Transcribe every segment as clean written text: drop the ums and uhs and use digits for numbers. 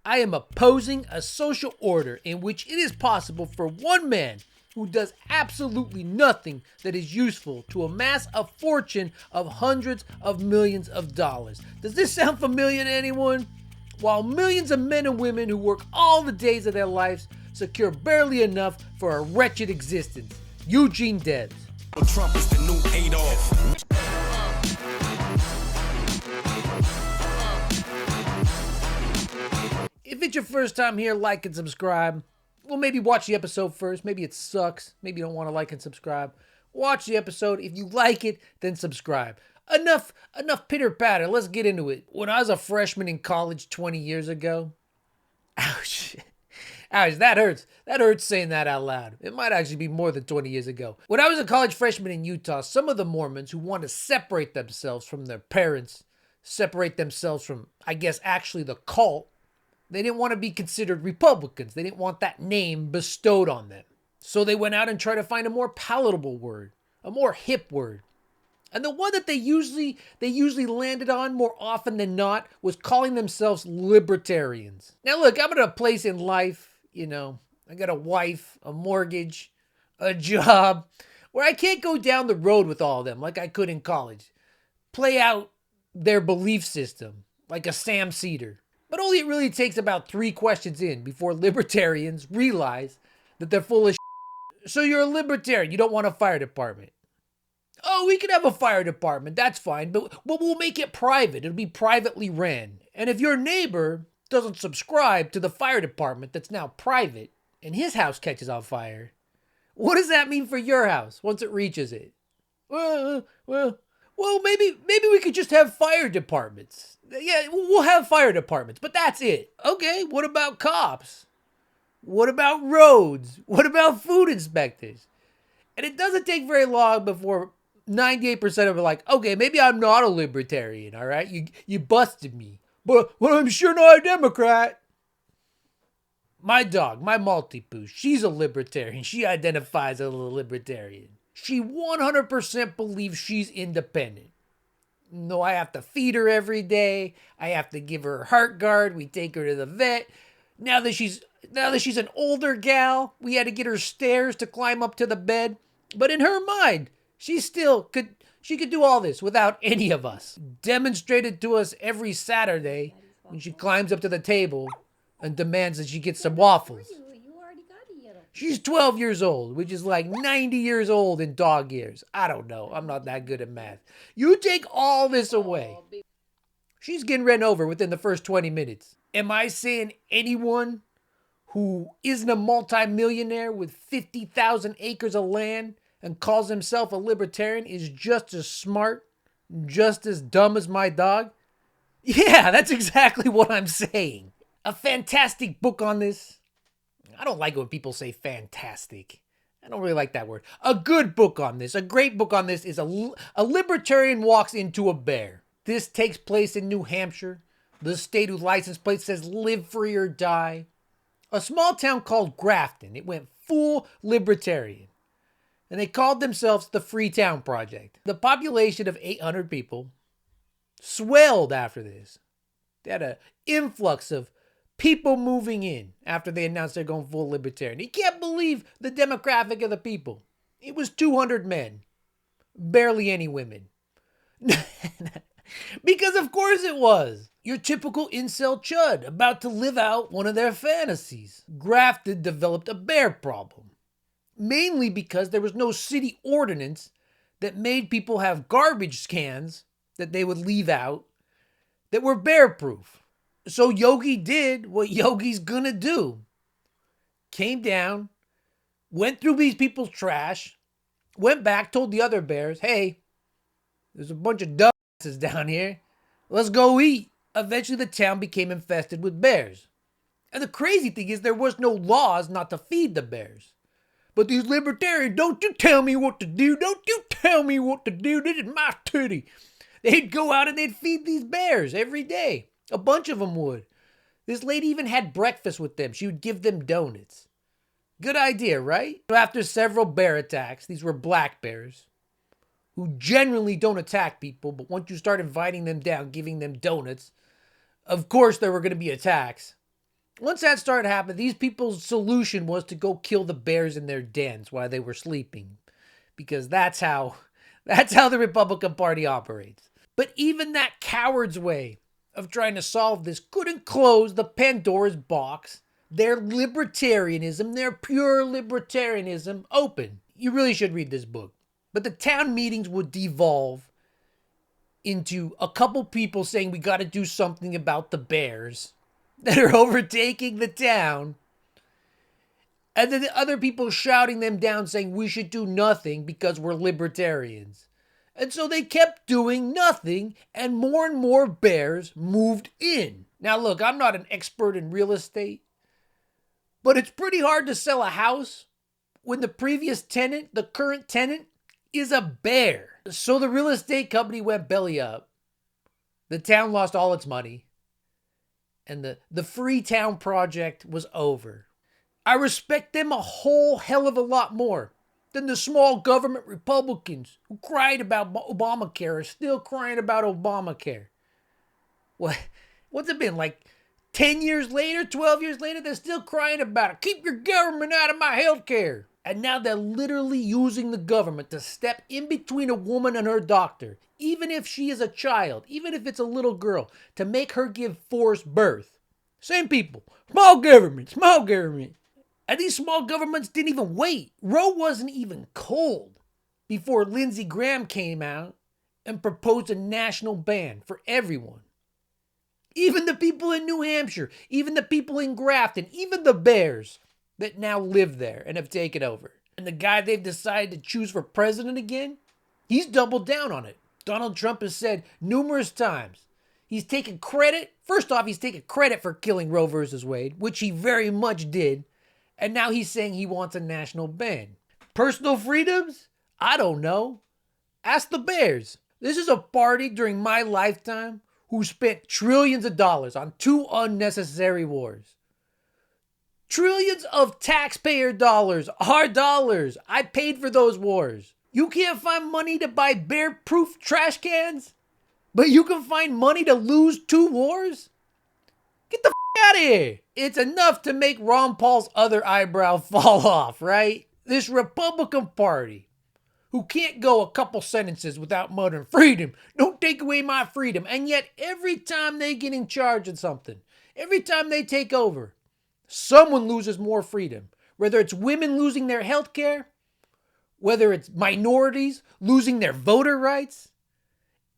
I am opposing a social order in which it is possible for one man who does absolutely nothing that is useful to amass a fortune of hundreds of millions of dollars. Does this sound familiar to anyone? While millions of men and women who work all the days of their lives secure barely enough for a wretched existence. Eugene Debs. Trump is the new Adolf. If it's your first time here, like and subscribe. Well, maybe watch the episode first. Maybe it sucks. Maybe you don't want to like and subscribe. Watch the episode. If you like it, then subscribe. Enough pitter patter. Let's get into it. When I was a freshman in college 20 years ago, ouch, that hurts. That hurts saying that out loud. It might actually be more than 20 years ago. When I was a college freshman in Utah, some of the Mormons who want to separate themselves from their parents, separate themselves from, I guess, actually the cult, they didn't want to be considered Republicans. They didn't want that name bestowed on them. So they went out and tried to find a more palatable word, a more hip word. And the one that they usually landed on more often than not was calling themselves libertarians. Now look, I'm at a place in life, I got a wife, a mortgage, a job, where I can't go down the road with all of them like I could in college. Play out their belief system like a Sam Cedar. But only it really takes about 3 questions in before libertarians realize that they're full of shit. So you're a libertarian, you don't want a fire department. Oh, we can have a fire department, that's fine, but we'll make it private. It'll be privately ran. And if your neighbor doesn't subscribe to the fire department that's now private and his house catches on fire, what does that mean for your house once it reaches it? Well, maybe we could just have fire departments. Yeah, we'll have fire departments, but that's it. Okay, what about cops? What about roads? What about food inspectors? And it doesn't take very long before 98% of them are like, okay, maybe I'm not a libertarian, all right? You busted me. But I'm sure not a Democrat. My dog, my Maltipoo, she's a libertarian. She identifies as a libertarian. She 100% believes she's independent. No, I have to feed her every day. I have to give her a heart guard. We take her to the vet. Now that she's an older gal, we had to get her stairs to climb up to the bed. But in her mind, she could do all this without any of us. Demonstrated to us every Saturday when she climbs up to the table and demands that she get some waffles. She's 12 years old, which is like 90 years old in dog years. I don't know. I'm not that good at math. You take all this away. She's getting run over within the first 20 minutes. Am I saying anyone who isn't a multimillionaire with 50,000 acres of land and calls himself a libertarian is just as smart, just as dumb as my dog? Yeah, that's exactly what I'm saying. A fantastic book on this. I don't like it when people say fantastic. I don't really like that word. A good book on this, a great book on this is a libertarian walks into a bear. This takes place in New Hampshire, the state whose license plate says live free or die. A small town called Grafton. It went full libertarian. And they called themselves the Freetown Project. The population of 800 people swelled after this. They had an influx of people moving in after they announced they're going full libertarian. You can't believe the demographic of the people. It was 200 men. Barely any women. Because of course it was. Your typical incel chud about to live out one of their fantasies. Grafton developed a bear problem. Mainly because there was no city ordinance that made people have garbage cans that they would leave out that were bear proof. So Yogi did what Yogi's gonna do. Came down, went through these people's trash, went back, told the other bears, hey, there's a bunch of dumbasses down here. Let's go eat. Eventually the town became infested with bears. And the crazy thing is there was no laws not to feed the bears. But these libertarians, don't you tell me what to do. Don't you tell me what to do. This is my titty. They'd go out and they'd feed these bears every day. A bunch of them would. This lady even had breakfast with them. She would give them donuts. Good idea, right? After several bear attacks, these were black bears, who generally don't attack people, but once you start inviting them down, giving them donuts, of course there were going to be attacks. Once that started happening, these people's solution was to go kill the bears in their dens while they were sleeping. Because that's how the Republican Party operates. But even that coward's way of trying to solve this couldn't close the Pandora's box, their libertarianism, their pure libertarianism, open. You really should read this book. But the town meetings would devolve into a couple people saying we got to do something about the bears that are overtaking the town. And then the other people shouting them down saying we should do nothing because we're libertarians. And so they kept doing nothing and more bears moved in. Now look, I'm not an expert in real estate, but it's pretty hard to sell a house when the previous tenant, the current tenant, is a bear. So the real estate company went belly up. The town lost all its money. And the Freetown project was over. I respect them a whole hell of a lot more than the small government Republicans who cried about Obamacare are still crying about Obamacare. What's it been, like 10 years later, 12 years later? They're still crying about it. Keep your government out of my health care. And now they're literally using the government to step in between a woman and her doctor, even if she is a child, even if it's a little girl, to make her give forced birth. Same people. Small government, small government. And these small governments didn't even wait. Roe wasn't even cold before Lindsey Graham came out and proposed a national ban for everyone. Even the people in New Hampshire, even the people in Grafton, even the bears that now live there and have taken over. And the guy they've decided to choose for president again, he's doubled down on it. Donald Trump has said numerous times he's taken credit. First off, he's taken credit for killing Roe versus Wade, which he very much did. And now he's saying he wants a national ban. Personal freedoms? I don't know. Ask the bears. This is a party during my lifetime who spent trillions of dollars on 2 unnecessary wars. Trillions of taxpayer dollars, our dollars. I paid for those wars. You can't find money to buy bear-proof trash cans, but you can find money to lose 2 wars? Get the out of here. It's enough to make Ron Paul's other eyebrow fall off, right? This Republican Party who can't go a couple sentences without muttering, freedom, don't take away my freedom. And yet every time they get in charge of something, every time they take over, someone loses more freedom. Whether it's women losing their health care, whether it's minorities losing their voter rights,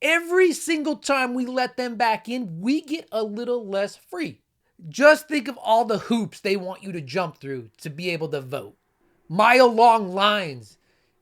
every single time we let them back in, we get a little less free. Just think of all the hoops they want you to jump through to be able to vote. Mile-long lines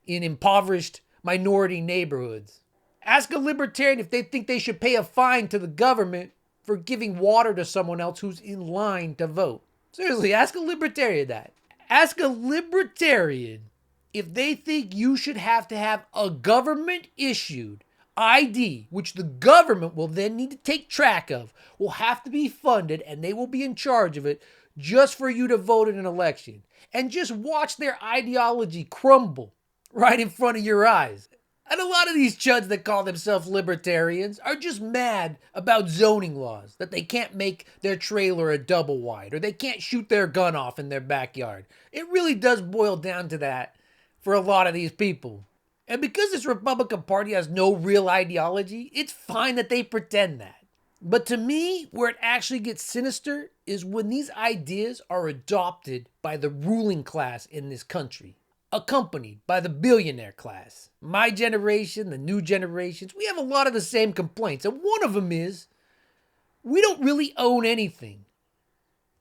in impoverished minority neighborhoods. Ask a libertarian if they think they should pay a fine to the government for giving water to someone else who's in line to vote. Seriously, ask a libertarian that. Ask a libertarian if they think you should have to have a government-issued ID, which the government will then need to take track of, will have to be funded, and they will be in charge of it just for you to vote in an election. And just watch their ideology crumble right in front of your eyes. And a lot of these chuds that call themselves libertarians are just mad about zoning laws, that they can't make their trailer a double wide, or they can't shoot their gun off in their backyard. It really does boil down to that for a lot of these people. And because this Republican Party has no real ideology, it's fine that they pretend that. But to me, where it actually gets sinister is when these ideas are adopted by the ruling class in this country, accompanied by the billionaire class. My generation, the new generations, we have a lot of the same complaints. And one of them is, we don't really own anything.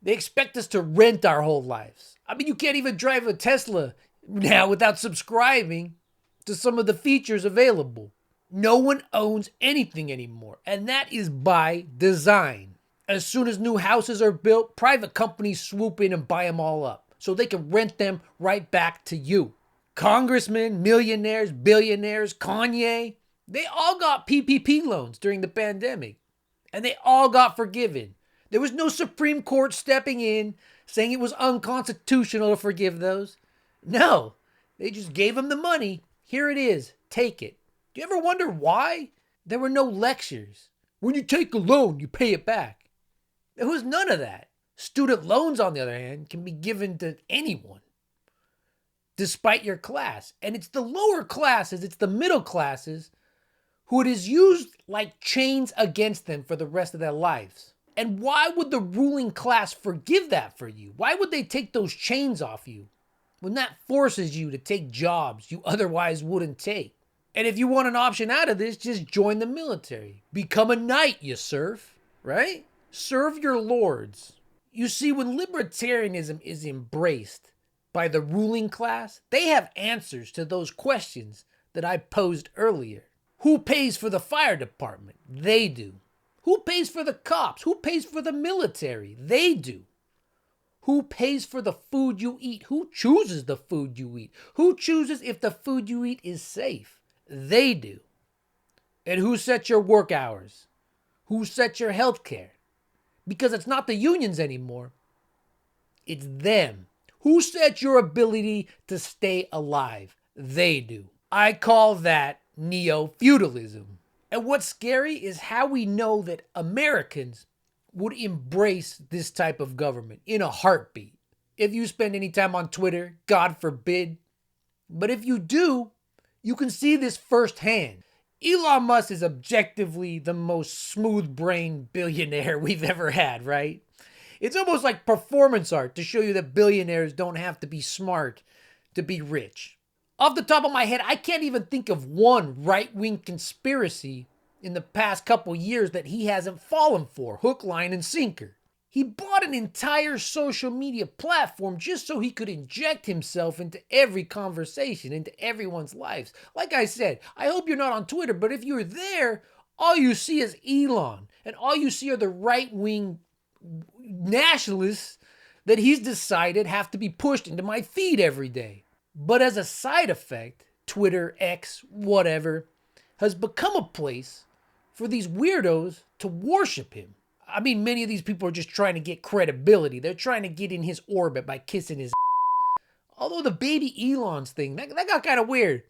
They expect us to rent our whole lives. I mean, you can't even drive a Tesla now without subscribing to some of the features available. No one owns anything anymore, and that is by design. As soon as new houses are built, private companies swoop in and buy them all up so they can rent them right back to you. Congressmen, millionaires, billionaires, Kanye, they all got PPP loans during the pandemic, and they all got forgiven. There was no Supreme Court stepping in saying it was unconstitutional to forgive those. No, they just gave them the money. Here it is. Take it. Do you ever wonder why? There were no lectures. When you take a loan, you pay it back. There was none of that. Student loans, on the other hand, can be given to anyone, despite your class. And it's the lower classes, it's the middle classes, who it is used like chains against them for the rest of their lives. And why would the ruling class forgive that for you? Why would they take those chains off you when that forces you to take jobs you otherwise wouldn't take? And if you want an option out of this, just join the military. Become a knight, you serf, right? Serve your lords. You see, when libertarianism is embraced by the ruling class, they have answers to those questions that I posed earlier. Who pays for the fire department? They do. Who pays for the cops? Who pays for the military? They do. Who pays for the food you eat? Who chooses the food you eat? Who chooses if the food you eat is safe? They do. And who sets your work hours? Who sets your health care? Because it's not the unions anymore. It's them. Who sets your ability to stay alive? They do. I call that neo-feudalism. And what's scary is how we know that Americans would embrace this type of government in a heartbeat. If you spend any time on Twitter, God forbid. But if you do, you can see this firsthand. Elon Musk is objectively the most smooth-brained billionaire we've ever had, right? It's almost like performance art to show you that billionaires don't have to be smart to be rich. Off the top of my head, I can't even think of one right-wing conspiracy in the past couple years that he hasn't fallen for, hook, line, and sinker. He bought an entire social media platform just so he could inject himself into every conversation, into everyone's lives. Like I said, I hope you're not on Twitter, but if you're there, all you see is Elon, and all you see are the right-wing nationalists that he's decided have to be pushed into my feed every day. But as a side effect, Twitter, X, whatever, has become a place for these weirdos to worship him. I mean, many of these people are just trying to get credibility. They're trying to get in his orbit by kissing his Although the baby Elon's thing, that got kind of weird.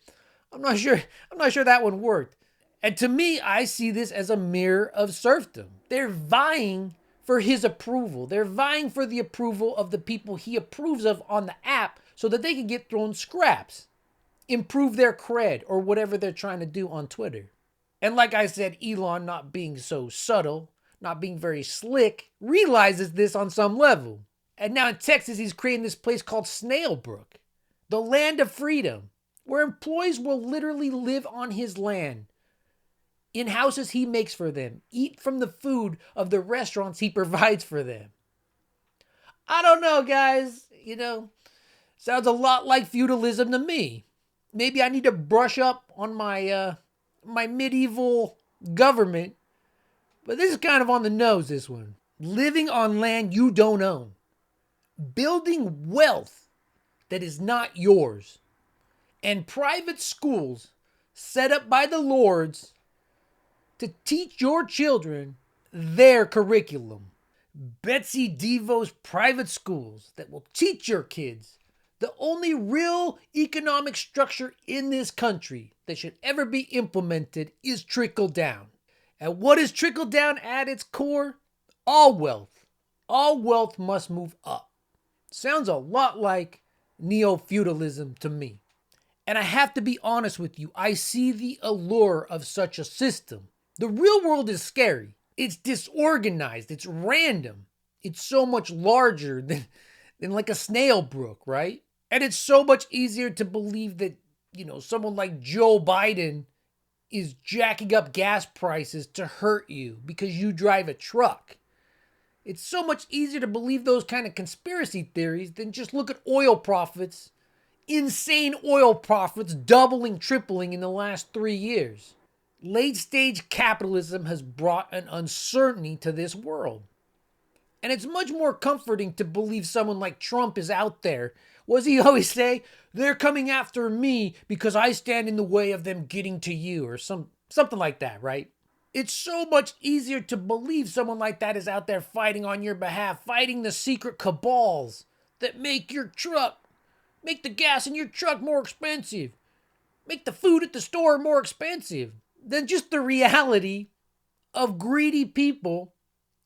I'm not sure that one worked. And to me, I see this as a mirror of serfdom. They're vying for his approval. They're vying for the approval of the people he approves of on the app so that they can get thrown scraps, improve their cred, or whatever they're trying to do on Twitter. And like I said, Elon, not being so subtle, not being very slick, realizes this on some level. And now in Texas, he's creating this place called Snailbrook, the land of freedom, where employees will literally live on his land, in houses he makes for them, eat from the food of the restaurants he provides for them. I don't know, guys. Sounds a lot like feudalism to me. Maybe I need to brush up on my my medieval government. But this is kind of on the nose, this one. Living on land you don't own. Building wealth that is not yours. And private schools set up by the lords to teach your children their curriculum. Betsy DeVos private schools that will teach your kids the only real economic structure in this country that should ever be implemented is trickle down. And what is trickle down at its core? All wealth. All wealth must move up. Sounds a lot like neo-feudalism to me. And I have to be honest with you, I see the allure of such a system. The real world is scary. It's disorganized. It's random. It's so much larger than like a snail brook, right? And it's so much easier to believe that, someone like Joe Biden is jacking up gas prices to hurt you because you drive a truck. It's so much easier to believe those kind of conspiracy theories than just look at oil profits, insane oil profits doubling, tripling in the last 3 years. Late stage capitalism has brought an uncertainty to this world. And it's much more comforting to believe someone like Trump is out there. What does he always say? They're coming after me because I stand in the way of them getting to you, or something like that, right? It's so much easier to believe someone like that is out there fighting on your behalf, fighting the secret cabals that make the gas in your truck more expensive, make the food at the store more expensive, than just the reality of greedy people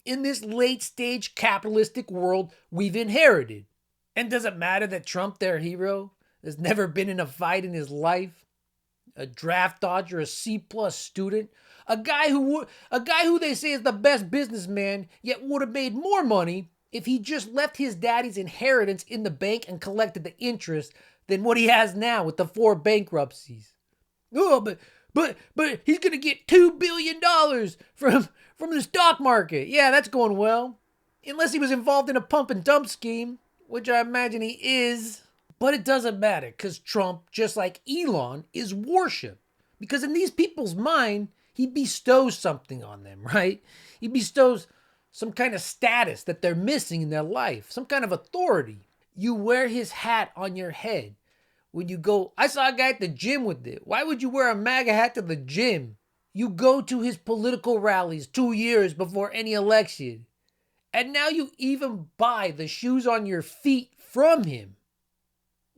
in this late-stage capitalistic world we've inherited. And does it matter that Trump, their hero, has never been in a fight in his life? A draft dodger, a C-plus student, a guy who they say is the best businessman, yet would have made more money if he just left his daddy's inheritance in the bank and collected the interest than what he has now with the 4 bankruptcies. Oh, but he's gonna get $2 billion from the stock market. Yeah, that's going well. Unless he was involved in a pump and dump scheme, which I imagine he is. But it doesn't matter, because Trump, just like Elon, is worship. Because in these people's mind, he bestows something on them, right? He bestows some kind of status that they're missing in their life, some kind of authority. You wear his hat on your head. When you go, I saw a guy at the gym with it. Why would you wear a MAGA hat to the gym? You go to his political rallies 2 years before any election. And now you even buy the shoes on your feet from him.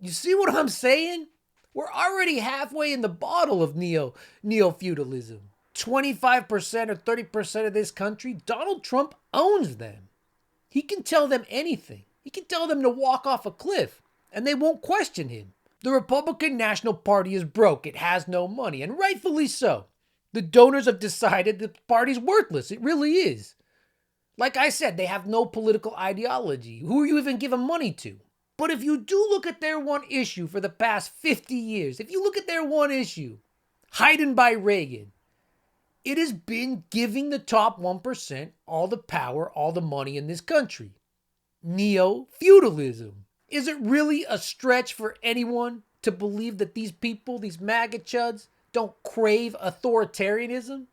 You see what I'm saying? We're already halfway in the bottle of neo-feudalism. 25% or 30% of this country, Donald Trump owns them. He can tell them anything. He can tell them to walk off a cliff, and they won't question him. The Republican National Party is broke. It has no money, and rightfully so. The donors have decided the party's worthless. It really is. Like I said, they have no political ideology. Who are you even giving money to? But if you do look at their one issue for the past 50 years, if you look at their one issue, hidden by Reagan, it has been giving the top 1% all the power, all the money in this country. Neo-feudalism. Is it really a stretch for anyone to believe that these people, these MAGA chuds, don't crave authoritarianism?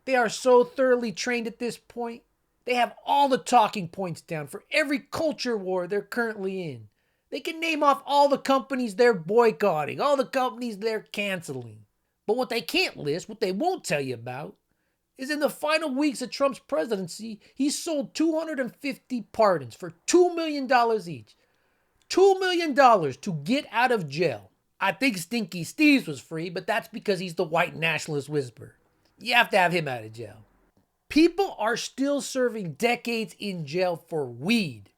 They are so thoroughly trained at this point. They have all the talking points down for every culture war they're currently in. They can name off all the companies they're boycotting, all the companies they're canceling. But what they can't list, what they won't tell you about, is in the final weeks of Trump's presidency, he sold 250 pardons for $2 million each. $2 million to get out of jail. I think Stinky Steve's was free, but that's because he's the white nationalist whisperer. You have to have him out of jail. People are still serving decades in jail for weed.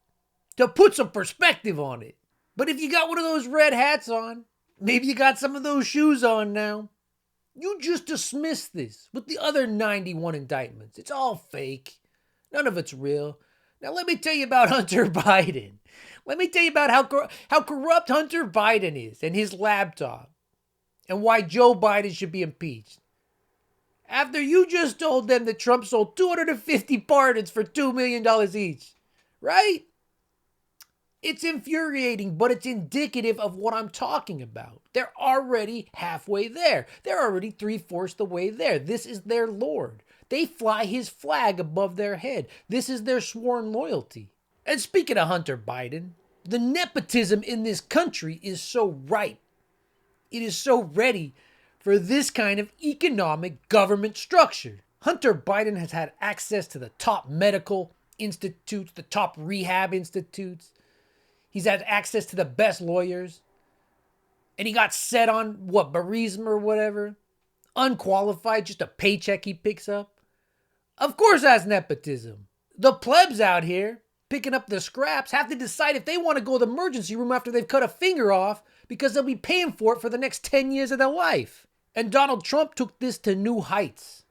To put some perspective on it. But if you got one of those red hats on, maybe you got some of those shoes on now, you just dismiss this with the other 91 indictments. It's all fake. None of it's real. Now let me tell you about Hunter Biden. Let me tell you about how corrupt Hunter Biden is and his laptop. And why Joe Biden should be impeached. After you just told them that Trump sold 250 pardons for $2 million each. Right? It's infuriating, but it's indicative of what I'm talking about. They're already halfway there. They're already 3/4 the way there. This is their Lord. They fly his flag above their head. This is their sworn loyalty. And speaking of Hunter Biden, the nepotism in this country is so ripe. It is so ready for this kind of economic government structure. Hunter Biden has had access to the top medical institutes, the top rehab institutes. He's had access to the best lawyers. And he got set on, Burisma or whatever. Unqualified, just a paycheck he picks up. Of course that's nepotism. The plebs out here, picking up the scraps, have to decide if they want to go to the emergency room after they've cut a finger off because they'll be paying for it for the next 10 years of their life. And Donald Trump took this to new heights.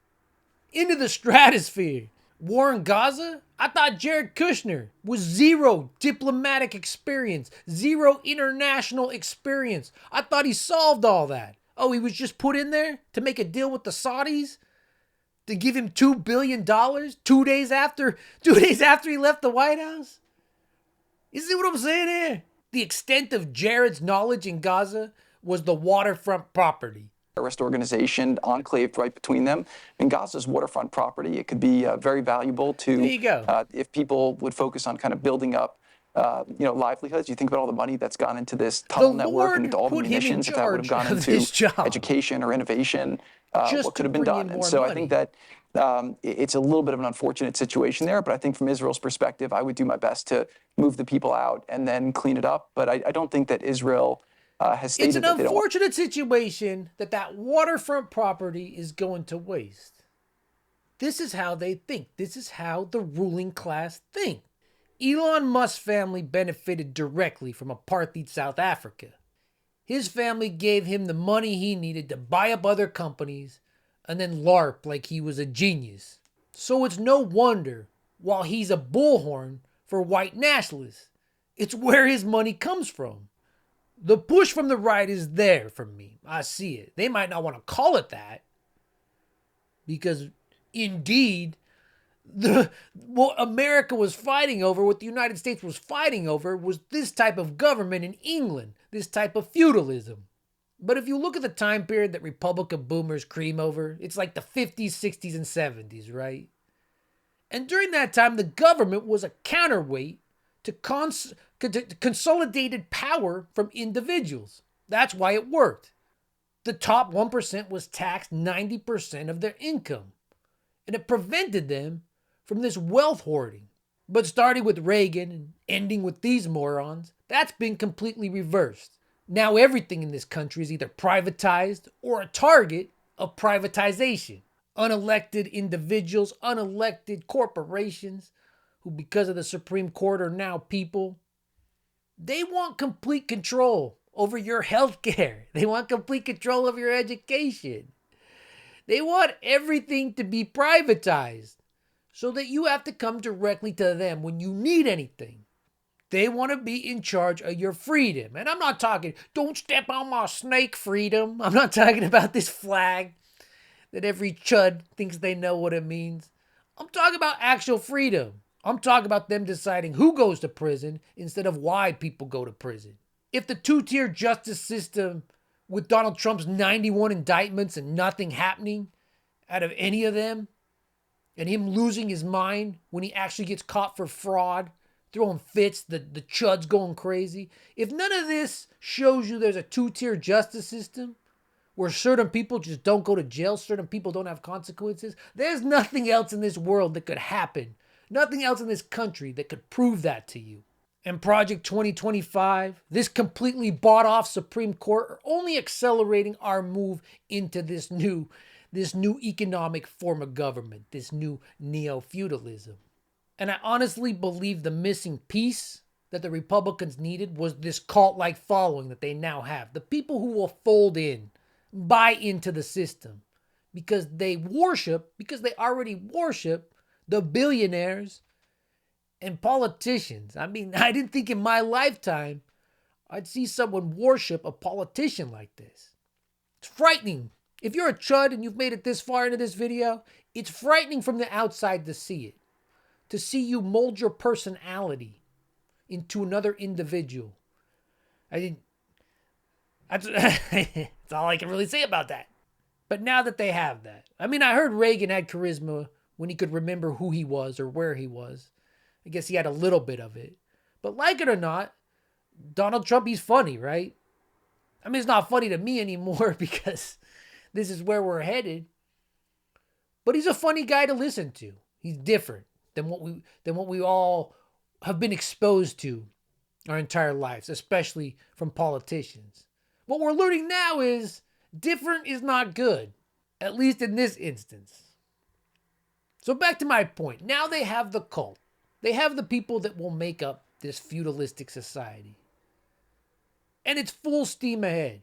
Into the stratosphere. War in Gaza? I thought Jared Kushner was zero diplomatic experience, zero international experience. I thought he solved all that. Oh, he was just put in there to make a deal with the Saudis? To give him $2 billion 2 days after he left the White House? You see what I'm saying here? The extent of Jared's knowledge in Gaza was the waterfront property. Terrorist organization enclaved right between them. And Gaza's waterfront property, it could be very valuable to, there you go. If people would focus on kind of building up, livelihoods. You think about all the money that's gone into this tunnel network and into all the munitions. If that would have gone into education or innovation, what could have been done? And so I think that it's a little bit of an unfortunate situation there. But I think from Israel's perspective, I would do my best to move the people out and then clean it up. But I don't think that Israel has stated it's an unfortunate situation that waterfront property is going to waste. This is how they think. This is how the ruling class think. Elon Musk's family benefited directly from apartheid South Africa. His family gave him the money he needed to buy up other companies and then LARP like he was a genius. So it's no wonder while he's a bullhorn for white nationalists. It's where his money comes from. The push from the right is there for me. I see it. They might not want to call it that because indeed what America was fighting over, what the United States was fighting over, was this type of government in England, this type of feudalism. But if you look at the time period that Republican boomers cream over, it's like the 50s, 60s, and 70s, right? And during that time, the government was a counterweight to consolidated power from individuals. That's why it worked. The top 1% was taxed 90% of their income, and it prevented them from this wealth hoarding. But starting with Reagan and ending with these morons, that's been completely reversed. Now everything in this country is either privatized or a target of privatization. Unelected individuals, unelected corporations, who because of the Supreme Court are now people, they want complete control over your health care. They want complete control of your education. They want everything to be privatized so that you have to come directly to them when you need anything. They want to be in charge of your freedom. And I'm not talking, don't step on my snake freedom. I'm not talking about this flag that every chud thinks they know what it means. I'm talking about actual freedom. I'm talking about them deciding who goes to prison instead of why people go to prison. If the two-tier justice system with Donald Trump's 91 indictments and nothing happening out of any of them, and him losing his mind when he actually gets caught for fraud, throwing fits, the chud's going crazy. If none of this shows you there's a two-tier justice system where certain people just don't go to jail, certain people don't have consequences, there's nothing else in this world that could happen. Nothing else in this country that could prove that to you. And Project 2025, this completely bought off Supreme Court, are only accelerating our move into this new economic form of government, this new neo-feudalism. And I honestly believe the missing piece that the Republicans needed was this cult-like following that they now have. The people who will fold in, buy into the system, because they already worship the billionaires and politicians. I mean, I didn't think in my lifetime I'd see someone worship a politician like this. It's frightening. If you're a chud and you've made it this far into this video, it's frightening from the outside to see it. To see you mold your personality into another individual. That's all I can really say about that. But now that they have that. I mean, I heard Reagan had charisma when he could remember who he was or where he was. I guess he had a little bit of it. But like it or not, Donald Trump, he's funny, right? I mean, it's not funny to me anymore because this is where we're headed. But he's a funny guy to listen to. He's different than what we all have been exposed to our entire lives, especially from politicians. What we're learning now is different is not good, at least in this instance. So back to my point. Now they have the cult. They have the people that will make up this feudalistic society. And it's full steam ahead.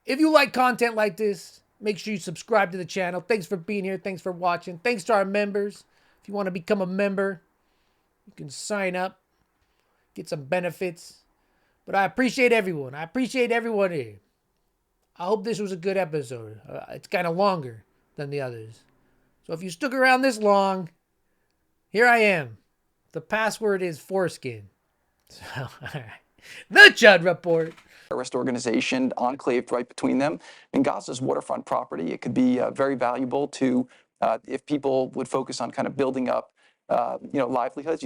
If you like content like this, make sure you subscribe to the channel. Thanks for being here. Thanks for watching. Thanks to our members. If you want to become a member, you can sign up, get some benefits. But I appreciate everyone. I appreciate everyone here. I hope this was a good episode. It's kind of longer than the others. So if you stuck around this long, here I am. The password is foreskin. So, all right. The Chud Report. Terrorist organization enclaved right between them. In Gaza's waterfront property, it could be very valuable to if people would focus on kind of building up, livelihoods.